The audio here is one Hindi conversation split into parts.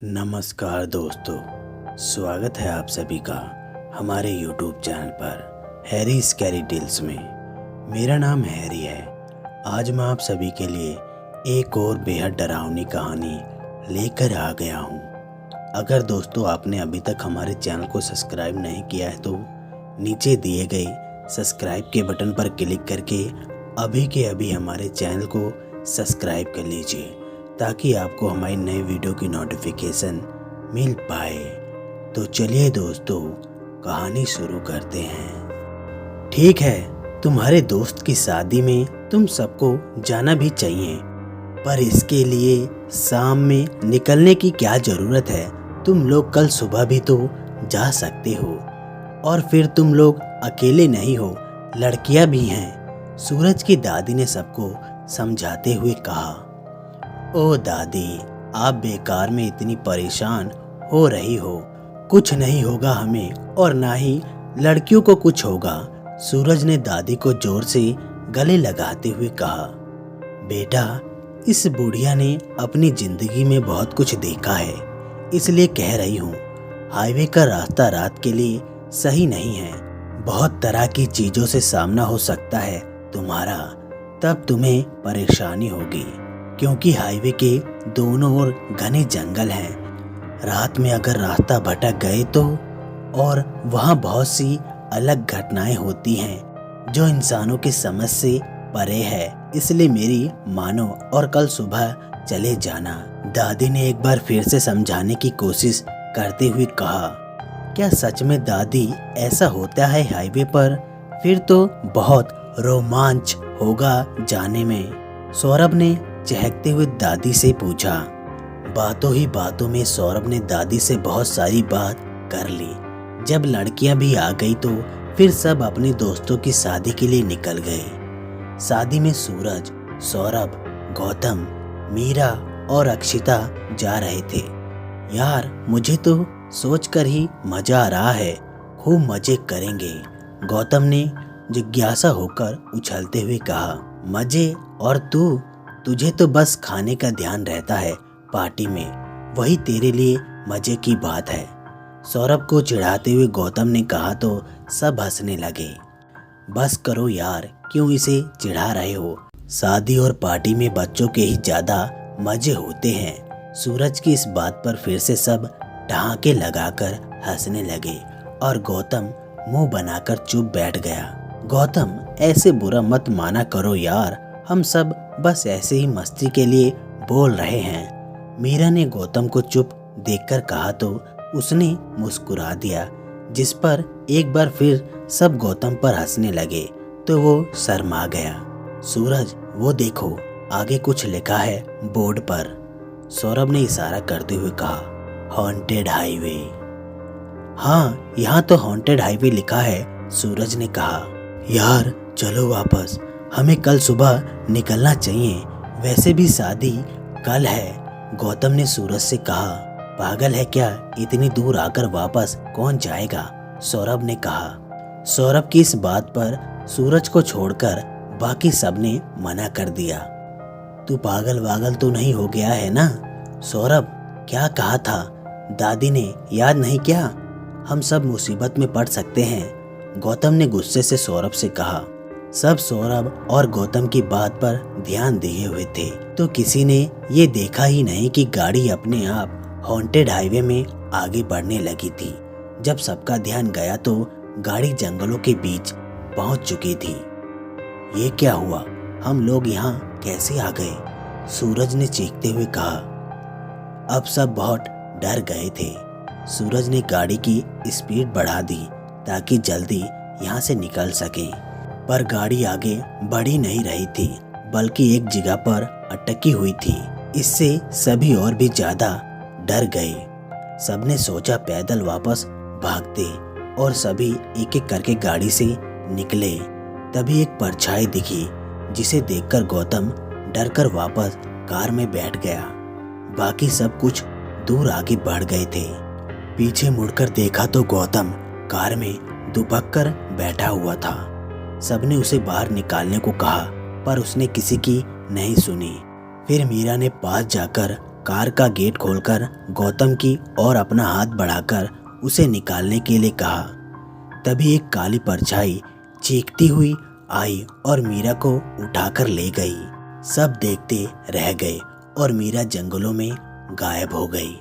नमस्कार दोस्तों, स्वागत है आप सभी का हमारे YouTube चैनल पर हैरी स्कैरी टेल्स में। मेरा नाम हैरी है। आज मैं आप सभी के लिए एक और बेहद डरावनी कहानी लेकर आ गया हूँ। अगर दोस्तों आपने अभी तक हमारे चैनल को सब्सक्राइब नहीं किया है तो नीचे दिए गए सब्सक्राइब के बटन पर क्लिक करके अभी के अभी हमारे चैनल को सब्सक्राइब कर लीजिए ताकि आपको हमारी नई वीडियो की नोटिफिकेशन मिल पाए। तो चलिए दोस्तों, कहानी शुरू करते हैं। ठीक है, तुम्हारे दोस्त की शादी में तुम सबको जाना भी चाहिए, पर इसके लिए शाम में निकलने की क्या ज़रूरत है। तुम लोग कल सुबह भी तो जा सकते हो, और फिर तुम लोग अकेले नहीं हो, लड़कियां भी हैं। सूरज की दादी ने सबको समझाते हुए कहा। ओ दादी, आप बेकार में इतनी परेशान हो रही हो। कुछ नहीं होगा हमें, और ना ही लड़कियों को कुछ होगा। सूरज ने दादी को जोर से गले लगाते हुए कहा। बेटा, इस बुढ़िया ने अपनी जिंदगी में बहुत कुछ देखा है, इसलिए कह रही हूँ। हाईवे का रास्ता रात के लिए सही नहीं है। बहुत तरह की चीजों से सामना हो सकता है तुम्हारा, तब तुम्हें परेशानी होगी, क्योंकि हाईवे के दोनों ओर घने जंगल हैं। रात में अगर रास्ता भटक गए तो, और वहाँ बहुत सी अलग घटनाएं होती हैं जो इंसानों की समझ से परे है। इसलिए मेरी मानो और कल सुबह चले जाना। दादी ने एक बार फिर से समझाने की कोशिश करते हुए कहा। क्या सच में दादी ऐसा होता है हाईवे पर? फिर तो बहुत रोमांच होगा जाने में। सौरभ ने चहकते हुए दादी से पूछा। बातों ही बातों में सौरभ ने दादी से बहुत सारी बात कर ली। जब लड़कियां भी आ गई तो फिर सब अपने दोस्तों की शादी के लिए निकल गए। शादी में सूरज, सौरभ, गौतम, मीरा और अक्षिता जा रहे थे। यार, मुझे तो सोचकर ही मजा आ रहा है। खूब मजे करेंगे, गौतम ने जिज्ञासा होकर उछलते हुए कहा। मजे? और तुझे तो बस खाने का ध्यान रहता है पार्टी में, वही तेरे लिए मजे की बात है। सौरभ को चिढ़ाते हुए गौतम ने कहा तो सब हंसने लगे। बस करो यार, क्यों इसे चिढ़ा रहे हो? शादी और पार्टी में बच्चों के ही ज्यादा मजे होते हैं। सूरज की इस बात पर फिर से सब ठहाके लगाकर हंसने लगे और गौतम मुंह बनाकर चुप बैठ गया। गौतम, ऐसे बुरा मत माना करो यार, हम सब बस ऐसे ही मस्ती के लिए बोल रहे हैं। मीरा ने गौतम को चुप देखकर कहा तो उसने मुस्कुरा दिया, जिस पर एक बार फिर सब गौतम पर हंसने लगे तो वो शर्मा गया। सूरज, वो देखो, आगे कुछ लिखा है बोर्ड पर। सौरभ ने इशारा करते हुए कहा। Haunted highway. हाँ, यहाँ तो हॉन्टेड हाईवे लिखा है, सूरज ने कहा। यार चलो वापस, हमें कल सुबह निकलना चाहिए। वैसे भी शादी कल है, गौतम ने सूरज से कहा। पागल है क्या, इतनी दूर आकर वापस कौन जाएगा? सौरभ ने कहा। सौरभ की इस बात पर सूरज को छोड़कर बाकी सब ने मना कर दिया। तू पागल वागल तो नहीं हो गया है ना? सौरभ, क्या कहा था दादी ने, याद नहीं क्या? हम सब मुसीबत में पड़ सकते हैं, गौतम ने गुस्से से सौरभ से कहा। सब सौरभ और गौतम की बात पर ध्यान दिए हुए थे, तो किसी ने ये देखा ही नहीं कि गाड़ी अपने आप हॉन्टेड हाईवे में आगे बढ़ने लगी थी। जब सबका ध्यान गया तो गाड़ी जंगलों के बीच पहुंच चुकी थी। ये क्या हुआ? हम लोग यहाँ कैसे आ गए? सूरज ने चीखते हुए कहा। अब सब बहुत डर गए थे। सूरज ने गाड़ी की स्पीड बढ़ा दी ताकि जल्दी यहाँ से निकल सके, पर गाड़ी आगे बढ़ ही नहीं रही थी, बल्कि एक जगह पर अटकी हुई थी। इससे सभी और भी ज्यादा डर गए। सबने सोचा पैदल वापस भागते, और सभी एक एक करके गाड़ी से निकले। तभी एक परछाई दिखी, जिसे देखकर गौतम डरकर वापस कार में बैठ गया। बाकी सब कुछ दूर आगे बढ़ गए थे। पीछे मुड़कर देखा तो गौतम कार में दुबक कर बैठा हुआ था। सबने उसे बाहर निकालने को कहा, पर उसने किसी की नहीं सुनी। फिर मीरा ने पास जाकर कार का गेट खोलकर गौतम की ओर अपना हाथ बढ़ाकर उसे निकालने के लिए कहा। तभी एक काली परछाई चीखती हुई आई और मीरा को उठाकर ले गई। सब देखते रह गए और मीरा जंगलों में गायब हो गई।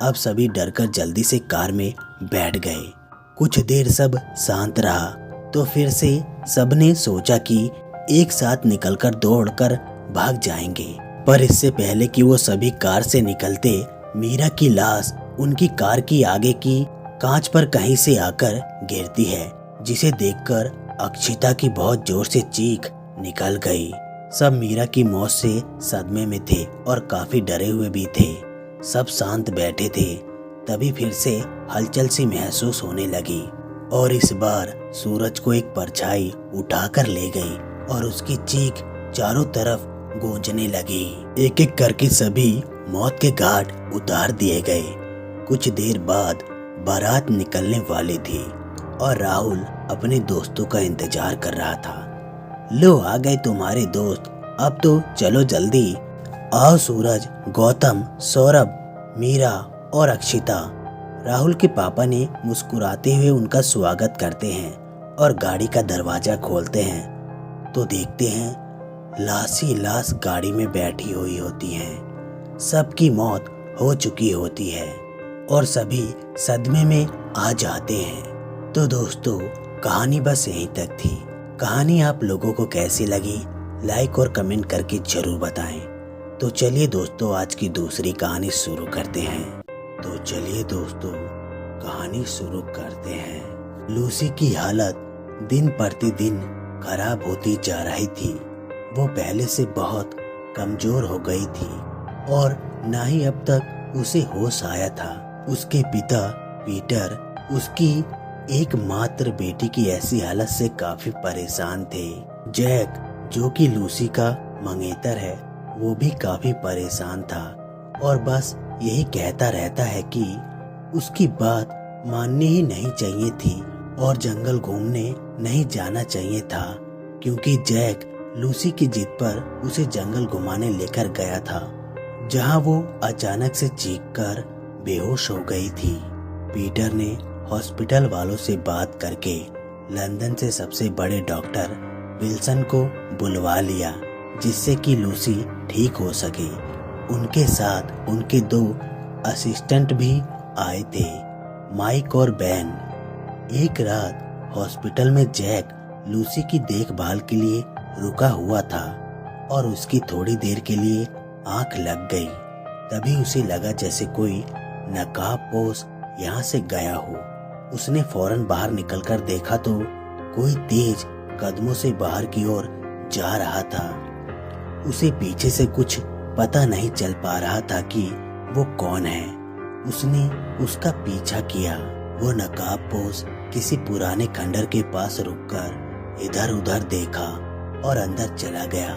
अब सभी डरकर जल्दी से कार में बैठ गए। कुछ देर सब शांत रहा तो फिर से सबने सोचा कि एक साथ निकलकर दौड़कर भाग जाएंगे। पर इससे पहले कि वो सभी कार से निकलते, मीरा की लाश उनकी कार की आगे की कांच पर कहीं से आकर गिरती है, जिसे देखकर अक्षिता की बहुत जोर से चीख निकल गई। सब मीरा की मौत से सदमे में थे और काफी डरे हुए भी थे। सब शांत बैठे थे। तभी फिर से हलचल सी महसूस होने लगी और इस बार सूरज को एक परछाई उठाकर ले गई और उसकी चीख चारों तरफ गूंजने लगी। एक एक करके सभी मौत के घाट उतार दिए गए। कुछ देर बाद बारात निकलने वाली थी और राहुल अपने दोस्तों का इंतजार कर रहा था। लो आ गए तुम्हारे दोस्त, अब तो चलो जल्दी आओ। सूरज, गौतम, सौरभ, मीरा और अक्षिता। राहुल के पापा ने मुस्कुराते हुए उनका स्वागत करते हैं और गाड़ी का दरवाजा खोलते हैं तो देखते हैं लाश ही लाश गाड़ी में बैठी हुई होती हैं। सबकी मौत हो चुकी होती है और सभी सदमे में आ जाते हैं। तो दोस्तों, कहानी बस यहीं तक थी। कहानी आप लोगों को कैसी लगी लाइक और कमेंट करके जरूर बताएं। तो चलिए दोस्तों, आज की दूसरी कहानी शुरू करते हैं। तो चलिए दोस्तों, कहानी शुरू करते हैं। लूसी की हालत दिन प्रतिदिन खराब होती जा रही थी। वो पहले से बहुत कमजोर हो गई थी और ना ही अब तक उसे होश आया था। उसके पिता पीटर उसकी एकमात्र बेटी की ऐसी हालत से काफी परेशान थे। जैक, जो कि लूसी का मंगेतर है, वो भी काफी परेशान था और बस यही कहता रहता है कि उसकी बात माननी ही नहीं चाहिए थी और जंगल घूमने नहीं जाना चाहिए था, क्योंकि जैक लूसी की जिद पर उसे जंगल घुमाने लेकर गया था, जहां वो अचानक से चीखकर बेहोश हो गई थी। पीटर ने हॉस्पिटल वालों से बात करके लंदन से सबसे बड़े डॉक्टर विल्सन को बुलवा लिया, जिससे कि लूसी ठीक हो सके। उनके साथ उनके 2 असिस्टेंट भी आए थे, माइक और बेन। एक रात हॉस्पिटल में जैक लूसी की देखभाल के लिए रुका हुआ था और उसकी थोड़ी देर के लिए आंख लग गई। तभी उसे लगा जैसे कोई नकाबपोश यहाँ से गया हो। उसने फौरन बाहर निकलकर देखा तो कोई तेज कदमों से बाहर की ओर जा रहा था। उसे पीछे से कुछ पता नहीं चल पा रहा था कि वो कौन है। उसने उसका पीछा किया। वो नकाबपोश किसी पुराने खंडर के पास रुककर इधर उधर देखा और अंदर चला गया।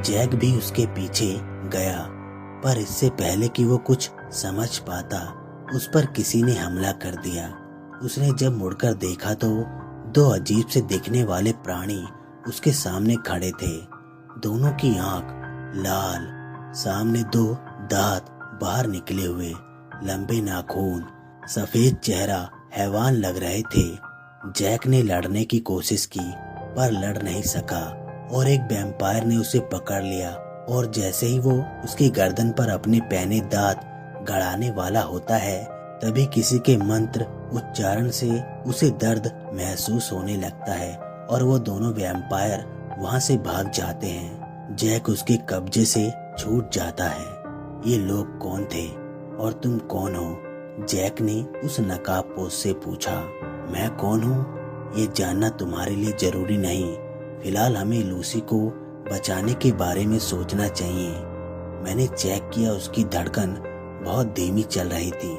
जैक भी उसके पीछे गया, पर इससे पहले कि वो कुछ समझ पाता, उस पर किसी ने हमला कर दिया। उसने जब मुड़कर देखा तो 2 अजीब से दिखने वाले प्राणी उसके सामने खड़े थे। दोनों की आंख लाल, सामने 2 दांत बाहर निकले हुए, लंबे नाखून, सफेद चेहरा हैवान लग रहे थे। जैक ने लड़ने की कोशिश की पर लड़ नहीं सका और एक वैम्पायर ने उसे पकड़ लिया और जैसे ही वो उसकी गर्दन पर अपने पहने दांत गड़ाने वाला होता है, तभी किसी के मंत्र उच्चारण से उसे दर्द महसूस होने लगता है और वो दोनों वैम्पायर वहां से भाग जाते हैं। जैक उसके कब्जे से छूट जाता है। ये लोग कौन थे और तुम कौन हो? जैक ने उस नकाबपोश से पूछा। मैं कौन हूँ ये जानना तुम्हारे लिए जरूरी नहीं। फिलहाल हमें लूसी को बचाने के बारे में सोचना चाहिए। मैंने चेक किया, उसकी धड़कन बहुत धीमी चल रही थी।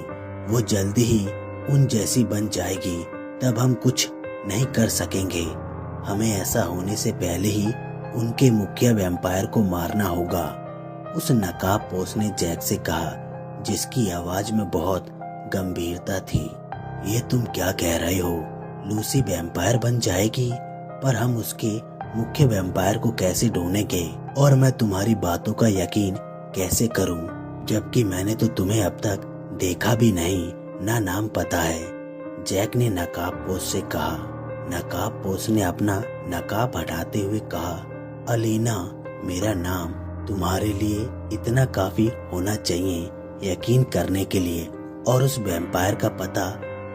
वो जल्दी ही उन जैसी बन जाएगी, तब हम कुछ नहीं कर सकेंगे। हमें ऐसा होने से पहले ही उनके मुखिया वैम्पायर को मारना होगा। उस नकाबपोश ने जैक से कहा, जिसकी आवाज में बहुत गंभीरता थी। ये तुम क्या कह रहे हो? लूसी वैम्पायर बन जाएगी, पर हम उसके मुख्य वैम्पायर को कैसे ढूंढेंगे और मैं तुम्हारी बातों का यकीन कैसे करूं? जबकि मैंने तो तुम्हें अब तक देखा भी नहीं, ना नाम पता है। जैक ने नकाबपोश से कहा। नकाबपोश ने अपना नकाब हटाते हुए कहा, अलीना मेरा नाम तुम्हारे लिए इतना काफी होना चाहिए यकीन करने के लिए, और उस वैम्पायर का पता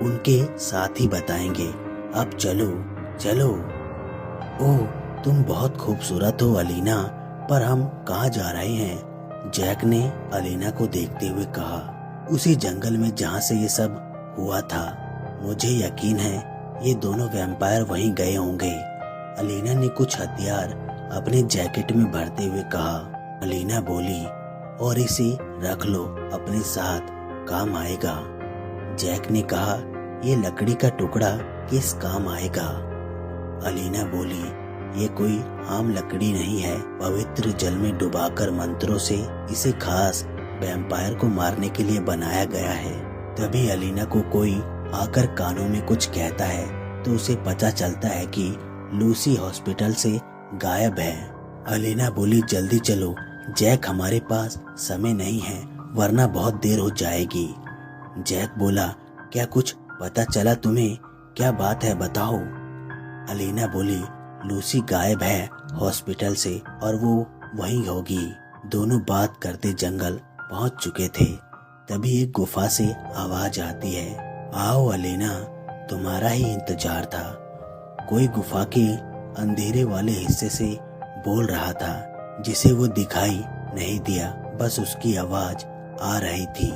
उनके साथ ही बताएंगे। अब चलो चलो। ओह तुम बहुत खूबसूरत हो अलीना, पर हम कहाँ जा रहे हैं? जैक ने अलीना को देखते हुए कहा। उसी जंगल में जहाँ से ये सब हुआ था। मुझे यकीन है ये दोनों वैम्पायर वहीं गए होंगे। अलीना ने कुछ हथियार अपने जैकेट में भरते हुए कहा। अलीना बोली, और इसे रख लो अपने साथ, काम आएगा। जैक ने कहा, ये लकड़ी का टुकड़ा किस काम आएगा? अलीना बोली, ये कोई आम लकड़ी नहीं है, पवित्र जल में डुबाकर मंत्रों से इसे खास वैम्पायर को मारने के लिए बनाया गया है। तभी अलीना को कोई आकर कानों में कुछ कहता है तो उसे पता चलता है कि लूसी हॉस्पिटल से गायब है। अलीना बोली, जल्दी चलो जैक, हमारे पास समय नहीं है वरना बहुत देर हो जाएगी। जैक बोला, क्या कुछ पता चला तुम्हें? क्या बात है बताओ। अलीना बोली, लूसी गायब है हॉस्पिटल से और वो वहीं होगी। दोनों बात करते जंगल पहुंच चुके थे। तभी एक गुफा से आवाज आती है, आओ अलीना, तुम्हारा ही इंतजार था। कोई गुफा के अंधेरे वाले हिस्से से बोल रहा था, जिसे वो दिखाई नहीं दिया, बस उसकी आवाज आ रही थी।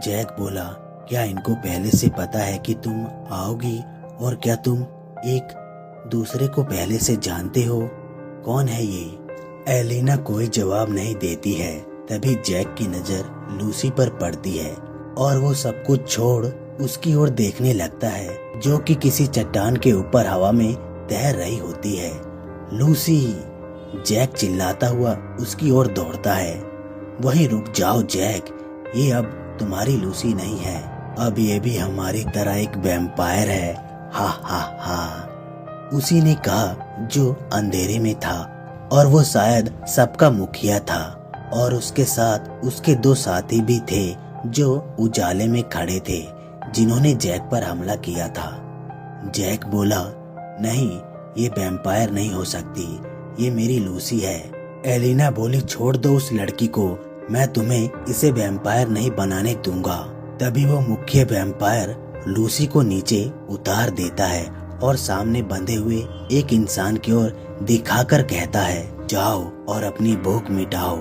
जैक बोला, क्या इनको पहले से पता है कि तुम आओगी, और क्या तुम एक दूसरे को पहले से जानते हो? कौन है ये? एलिना कोई जवाब नहीं देती है। तभी जैक की नजर लूसी पर पड़ती है और वो सब कुछ छोड़ उसकी ओर देखने लगता है, जो कि किसी चट्टान के ऊपर हवा में तैर रही होती है। लूसी! जैक चिल्लाता हुआ उसकी ओर दौड़ता है। वहीं रुक जाओ जैक, ये अब तुम्हारी लूसी नहीं है, अब ये भी हमारी तरह एक वैम्पायर है। हा हा हा। उसी ने कहा जो अंधेरे में था, और वो शायद सबका मुखिया था, और उसके साथ उसके दो साथी भी थे जो उजाले में खड़े थे, जिन्होंने जैक पर हमला किया था। जैक बोला, नहीं, ये वैम्पायर नहीं हो सकती, ये मेरी लूसी है। एलिना बोली, छोड़ दो उस लड़की को, मैं तुम्हें इसे वैम्पायर नहीं बनाने दूंगा। तभी वो मुख्य वैम्पायर लूसी को नीचे उतार देता है और सामने बंधे हुए एक इंसान की ओर दिखाकर कहता है, जाओ और अपनी भूख मिटाओ।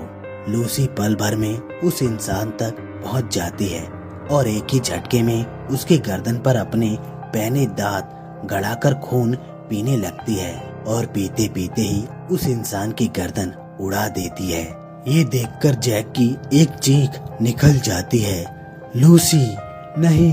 लूसी पल भर में उस इंसान तक पहुंच जाती है और एक ही झटके में उसके गर्दन पर अपने पहने दांत गड़ाकर खून पीने लगती है, और पीते पीते ही उस इंसान की गर्दन उड़ा देती है। ये देखकर जैक की एक चीख निकल जाती है, लूसी नहीं।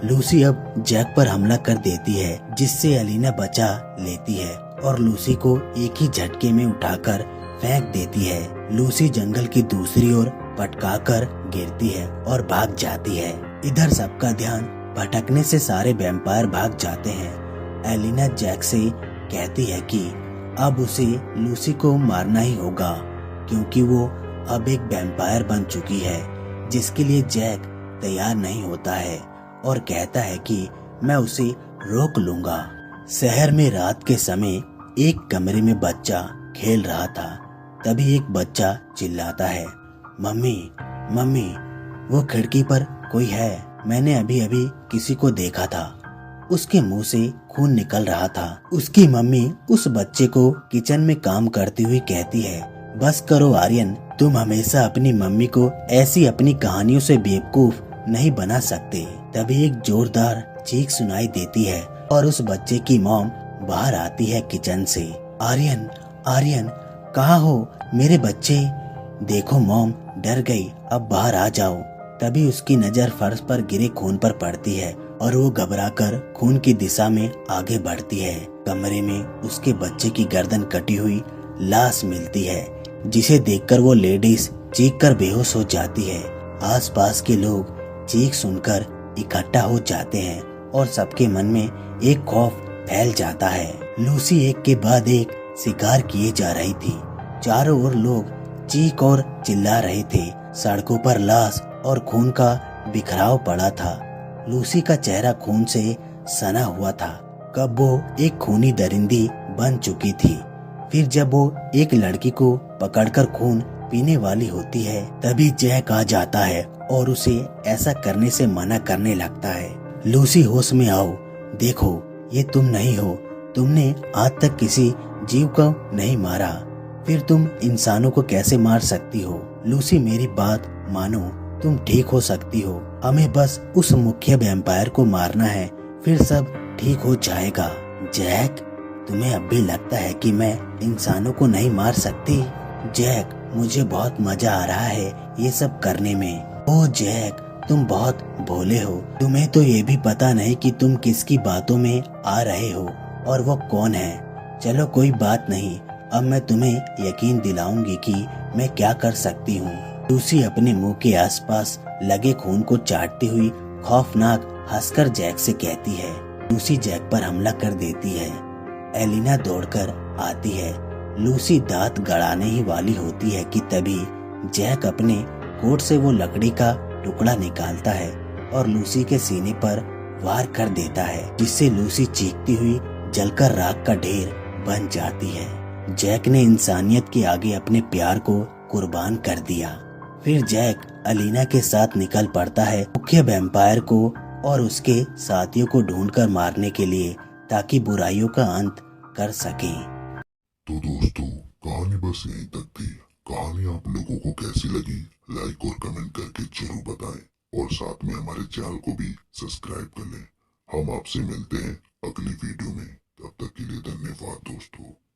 लूसी अब जैक पर हमला कर देती है, जिससे एलिना बचा लेती है और लूसी को एक ही झटके में उठाकर फेंक देती है। लूसी जंगल की दूसरी ओर पटकाकर गिरती है और भाग जाती है। इधर सबका ध्यान भटकने से सारे वैम्पायर भाग जाते हैं। एलिना जैक से कहती है कि अब उसे लूसी को मारना ही होगा, क्योंकि वो अब एक वैम्पायर बन चुकी है, जिसके लिए जैक तैयार नहीं होता है और कहता है कि मैं उसे रोक लूंगा। शहर में रात के समय एक कमरे में बच्चा खेल रहा था। तभी एक बच्चा चिल्लाता है, मम्मी मम्मी, वो खिड़की पर कोई है, मैंने अभी अभी किसी को देखा था। उसके मुंह से खून निकल रहा था। उसकी मम्मी उस बच्चे को किचन में काम करती हुई कहती है, बस करो आर्यन, तुम हमेशा अपनी मम्मी को ऐसी अपनी कहानियों से बेवकूफ नहीं बना सकते। तभी एक जोरदार चीख सुनाई देती है और उस बच्चे की मॉम बाहर आती है किचन से। आर्यन, आर्यन, कहाँ हो मेरे बच्चे? देखो मॉम डर गई, अब बाहर आ जाओ। तभी उसकी नजर फर्श पर गिरे खून पर पड़ती है और वो घबराकर खून की दिशा में आगे बढ़ती है। कमरे में उसके बच्चे की गर्दन कटी हुई लाश मिलती है, जिसे देखकर वो लेडीज चीख कर बेहोश हो जाती है। आसपास के लोग चीख सुनकर इकट्ठा हो जाते हैं और सबके मन में एक खौफ फैल जाता है। लूसी एक के बाद एक शिकार किए जा रही थी। चारों ओर लोग चीख और चिल्ला रहे थे। सड़कों पर लाश और खून का बिखराव पड़ा था। लूसी का चेहरा खून से सना हुआ था। कब वो एक खूनी दरिंदी बन चुकी थी। फिर जब वो एक लड़की को पकड़कर खून पीने वाली होती है, तभी जैक आ जाता है और उसे ऐसा करने से मना करने लगता है। लूसी, होश में आओ, देखो ये तुम नहीं हो। तुमने आज तक किसी जीव को नहीं मारा, फिर तुम इंसानों को कैसे मार सकती हो? लूसी, मेरी बात मानो, तुम ठीक हो सकती हो। हमें बस उस मुख्य वैम्पायर को मारना है, फिर सब ठीक हो जाएगा। जैक, तुम्हें अब भी लगता है कि मैं इंसानों को नहीं मार सकती? जैक, मुझे बहुत मजा आ रहा है ये सब करने में। ओह जैक, तुम बहुत भोले हो। तुम्हें तो ये भी पता नहीं कि तुम किसकी बातों में आ रहे हो और वो कौन है। चलो कोई बात नहीं, अब मैं तुम्हें यकीन दिलाऊंगी कि मैं क्या कर सकती हूँ। लूसी अपने मुंह के आसपास लगे खून को चाटती हुई खौफनाक हंसकर जैक से कहती है। लूसी जैक पर हमला कर देती है। एलिना दौड़कर आती है। लूसी दांत गड़ाने ही वाली होती है कि तभी जैक अपने कोट से वो लकड़ी का टुकड़ा निकालता है और लूसी के सीने पर वार कर देता है, जिससे लूसी चीखती हुई जलकर राख का ढेर बन जाती है। जैक ने इंसानियत के आगे अपने प्यार को कुर्बान कर दिया। फिर जैक एलिना के साथ निकल पड़ता है मुख्य वैम्पायर को और उसके साथियों को ढूंढकर मारने के लिए, ताकि बुराइयों का अंत कर सके। तो दोस्तों, कहानी बस यहीं तक थी। कहानी आप लोगों को कैसी लगी, लाइक और कमेंट करके जरूर बताएं और साथ में हमारे चैनल को भी सब्सक्राइब कर लें। हम आपसे मिलते हैं अगली वीडियो में। तब तक के लिए धन्यवाद दोस्तों।